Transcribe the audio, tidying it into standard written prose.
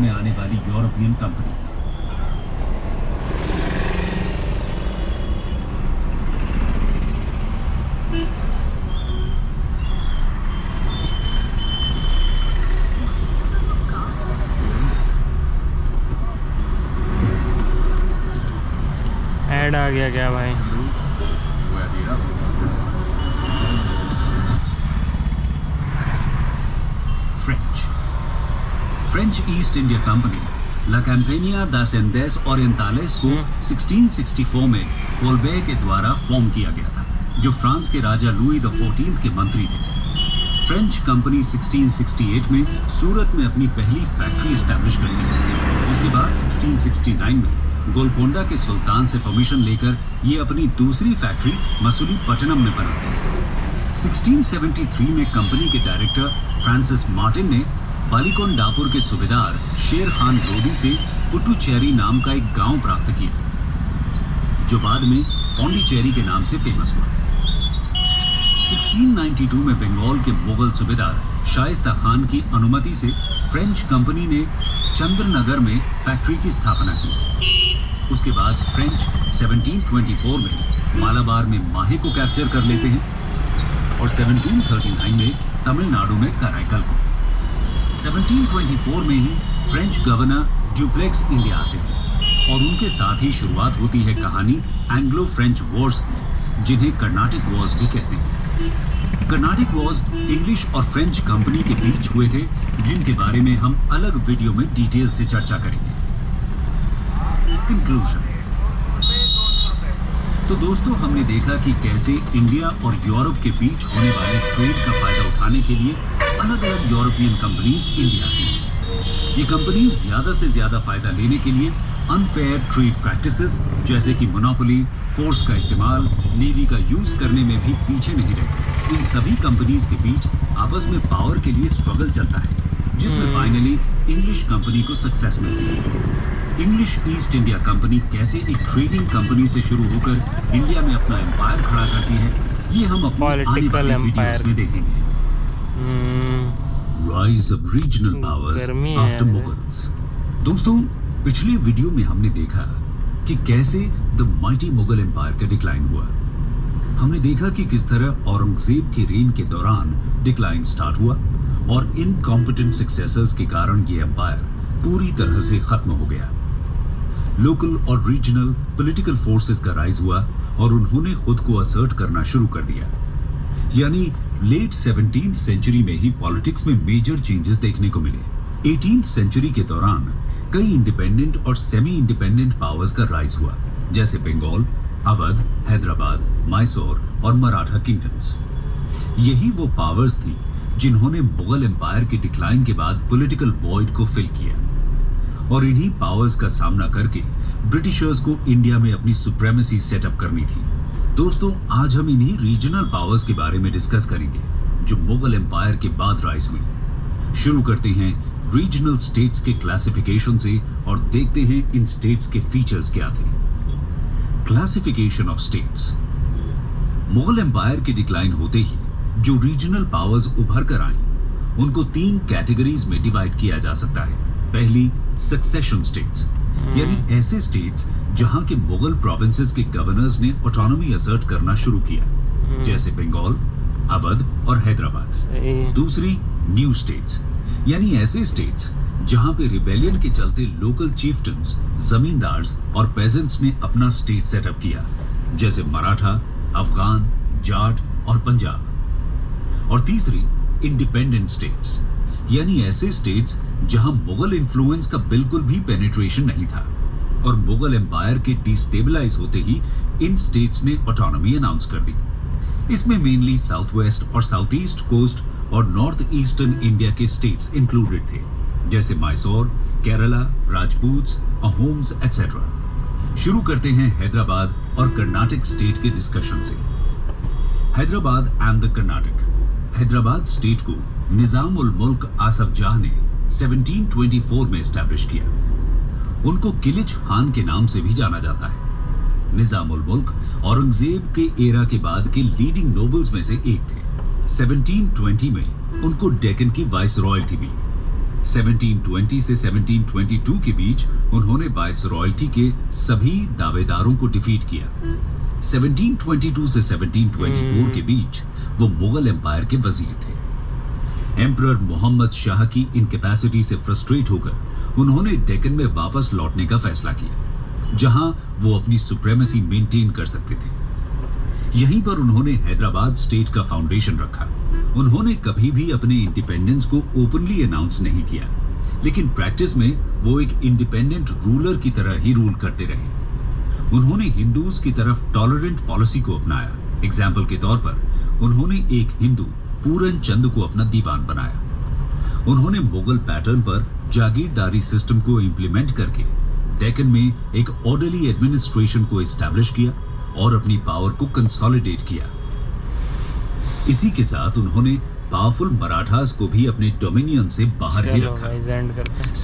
में आने वाली यूरोपियन कंपनी। ऐड आ गया क्या भाई? फ्रेंच ईस्ट इंडिया कंपनी ला कैंपेनिया दास एंडेस ओरिएंटालेस को 1664 में कोलबे के द्वारा फॉर्म किया गया था, जो फ्रांस के राजा लुई XIV के मंत्री थे। फ्रेंच कंपनी 1668 में सूरत में अपनी पहली फैक्ट्री एस्टैब्लिश करती है। उसके बाद 1669 में गोलकोंडा के सुल्तान से परमिशन लेकर ये अपनी दूसरी फैक्ट्री मसूलीपट्टनम में बनाते हैं। 1673 में कंपनी के डायरेक्टर फ्रांसिस मार्टिन ने बालिकोंडापुर के सूबेदार शेर खान लोदी से पुटुचेरी नाम का एक गांव प्राप्त किया, जो बाद में पौंडीचेरी के नाम से फेमस हुआ। 1692 में बंगाल के मुगल सूबेदार शाइस्ता खान की अनुमति से फ्रेंच कंपनी ने चंद्रनगर में फैक्ट्री की स्थापना की। उसके बाद फ्रेंच 1724 में मालाबार में माहे को कैप्चर कर लेते हैं और 1739 में तमिलनाडु में कराईकल को। 1724 में ही फ्रेंच गवर्नर ड्यूप्लेक्स इंडिया आते हैं और उनके साथ ही शुरुआत होती है कहानी एंग्लो फ्रेंच वॉर्स की, जिन्हें कर्नाटिक वॉर्स भी कहते हैं। कर्नाटिक वॉर्स इंग्लिश और फ्रेंच कंपनी के बीच हुए थे, जिनके बारे में हम अलग वीडियो में डिटेल से चर्चा करेंगे। कंक्लूजन। तो दोस्तों, हमने देखा कि कैसे इंडिया और यूरोप के बीच होने वाले ट्रेड का फायदा उठाने के लिए अलग अलग यूरोपियन कंपनीज इंडिया की। ये कंपनीज ज्यादा से ज्यादा फायदा लेने के लिए अनफेयर ट्रेड प्रैक्टिसेस जैसे कि मोनोपोली, फोर्स का इस्तेमाल, नेवी का यूज करने में भी पीछे नहीं रहते। इन सभी कंपनीज के बीच आपस में पावर के लिए स्ट्रगल चलता है, जिसमें फाइनली इंग्लिश कंपनी को सक्सेस मिलती है। इंग्लिश ईस्ट इंडिया कंपनी कैसे एक ट्रेडिंग कंपनी से शुरू होकर इंडिया में अपना एम्पायर खड़ा करती है, ये हम अपने आने वाले वीडियोस में देखेंगे। Rise of regional powers after Mughals। दोस्तों, पिछले वीडियो में हमने देखा कि कैसे द माइटी मुगल एम्पायर का डिक्लाइन हुआ। हमने देखा कि किस तरह औरंगजेब के रेन के दौरान डिक्लाइन स्टार्ट हुआ और इनकॉम्पिटेंट सक्सेसर्स के कारण ये एम्पायर पूरी तरह से खत्म हो गया। लोकल और रीजनल पॉलिटिकल फोर्सेस का राइज हुआ और उन्होंने खुद को असर्ट करना शुरू कर दिया। यानी लेट 17th सेंचुरी में ही पॉलिटिक्स में मेजर चेंजेस देखने को मिले। 18th सेंचुरी के दौरान कई इंडिपेंडेंट और सेमी इंडिपेंडेंट पावर्स का राइज हुआ, जैसे बंगाल, अवध, हैदराबाद, मैसूर और मराठा किंगडम्स। यही वो पावर्स थी जिन्होंने मुगल एम्पायर के डिक्लाइन के बाद पॉलिटिकल वॉइड को फिल किया, और इन्हीं पावर्स का सामना करके ब्रिटिशर्स को इंडिया में अपनी सुप्रीमेसी सेटअप करनी थी। दोस्तों, आज हम इन्हीं रीजनल पावर्स के बारे में डिस्कस करेंगे जो मुगल एम्पायर के बाद राइज हुई। शुरू करते हैं रीजनल स्टेट्स के क्लासिफिकेशन से और देखते हैं इन स्टेट्स के फीचर्स क्या थे। Classification of states. Mughal empire के डिक्लाइन होते ही जो रीजनल पावर्स उभर कर आई, उनको 3 कैटेगरीज में डिवाइड किया जा सकता है। पहली, सक्सेशन स्टेट्स, यानी ऐसे स्टेट्स जहां के मुगल प्रोविंसेस के गवर्नर्स ने ऑटोनॉमी असर्ट करना शुरू किया, जैसे बंगाल, अवध और हैदराबाद। दूसरी, न्यू स्टेट्स, यानी ऐसे स्टेट्स जहां पे रिबेलियन के चलते लोकल चीफ्टन्स, जमींदार्स और पेजेंट्स ने अपना स्टेट सेटअप किया, जैसे मराठा, अफगान, जाट और पंजाब। और तीसरी, इंडिपेंडेंट स्टेट्स, यानी ऐसे स्टेट्स जहां मुगल इन्फ्लुएंस का बिल्कुल भी पेनिट्रेशन नहीं था और मुगल एम्पायर के डिस्टेबलाइज होते ही इन स्टेट्स ने ऑटोनॉमी अनाउंस कर दी। इसमें मेनली साउथ वेस्ट और साउथ ईस्ट कोस्ट और नॉर्थ ईस्टर्न इंडिया के स्टेट्स इंक्लूडेड थे, जैसे मैसूर, केरला, राजपूत्स, अहोम्स एटसेट्रा। शुरू करते हैं हैदराबाद और कर्नाटक स्टेट के डिस्कशन से। Hyderabad and the Karnataka. Hyderabad state को निजाम उल मुल्क आसफ जाह ने 1724 में एस्टैब्लिश किया। उनको किलिच खान के नाम से भी जाना जाता है। निजाम उल मुल्क औरंगजेब के एरा के बाद के लीडिंग नोबल्स में से एक थे। 1720 में उनको डेक्कन की वाइस रॉयल्टी मिली। 1720 से 1722 के बीच उन्होंने वाइसरॉयल्टी के सभी दावेदारों को डिफीट किया। 1722 से 1724 के बीच वो मुगल एम्पायर के वजीर थे। एम्परर मोहम्मद शाह की इनकैपेसिटी से फ्रस्ट्रेट होकर उन्होंने डेक्कन में वापस लौटने का फैसला किया, जहां वो अपनी सुप्रीमेसी मेंटेन कर सकते थे। यहीं पर उन्होंने हैदराबाद स्टेट का फाउंडेशन रखा। उन्होंने कभी भी अपने इंडिपेंडेंस को ओपनली अनाउंस नहीं किया, लेकिन प्रैक्टिस में वो एक इंडिपेंडेंट रूलर की तरह ही रूल करते रहे। उन्होंने हिंदूज की तरफ टॉलरेंट पॉलिसी को अपनाया। एग्जाम्पल के तौर पर उन्होंने एक हिंदू पूरन चंद को अपना दीवान बनाया। उन्होंने मुगल पैटर्न पर जागीरदारी सिस्टम को इंप्लीमेंट करके डेक्कन में एक ऑर्डरली एडमिनिस्ट्रेशन को एस्टैब्लिश किया और अपनी पावर को कंसोलिडेट किया। इसी के साथ उन्होंने पावरफुल मराठास को भी अपने डोमिनियन से बाहर ही रखा।